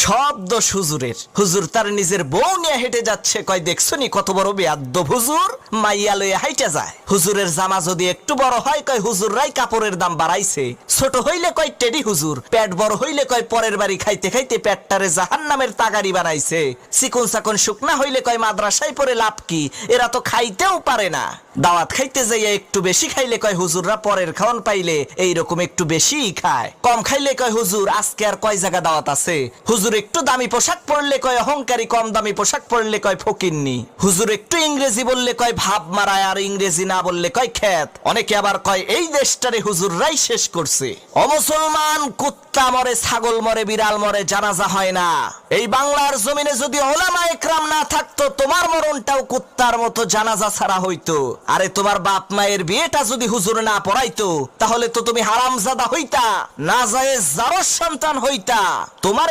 সব দোষ হুজুরের। হুজুর তার নিজের বউ নিয়ে হেঁটে যাচ্ছে, কয় দেখছনি কত বড় বেয়াদ্দব হুজুর, মাইয়া লয়ে হাইটা যায়। হুজুরের জামা যদি একটু বড় হয়, কয় হুজুররাই কাপড়ের দাম বাড়াইছে। ছোট হইলে কয় টেডি হুজুর, পেট বড় হইলে কয় পরের বাড়ি খাইতে খাইতে পেটটারে জাহান্নামের তাগারি বানাইছে। চিকন চাকন শুকনা হইলে কয় মাদ্রাসায় পড়ে লাভ কি, এরা তো খাইতেও পারে না। দাওয়াত খাইতে যাইয়া একটু বেশি খাইলে কয় হুজুররা পরের খাওয়ান পাইলে এইরকম একটু বেশিই খায়। কম খাইলে কয় হুজুর আজকে আর কয় জায়গা দাওয়াত আছে। হুজুর একটু দামি পোশাক পরলে কয় অহংকারী, কম দামি পোশাক পরলে কয় ফকিন্নি। হুজুর একটু ইংরেজি বললে কয় ভাব মারায়, আর ইংরেজি না বললে কয় খ্যাত। অনেকে আবার কয় এই দেশটারে হুজুররাই শেষ করছে। অমুসলমান, কুত্তা মরে, ছাগল মরে, বিড়াল মরে, জানাজা হয় না। এই বাংলার জমিনে যদি ওলামা একরাম না থাকতো, তোমার মরণটাও কুত্তার মতো জানাজা ছাড়া হইতো। আরে তোমার বাপ মায়ের বিয়েটা যদি হুজুর না পড়াইতো, তাহলে তো তুমি হারামজাদা হইতা, নাজায়েজ জারজ সন্তান হইতা। তোমার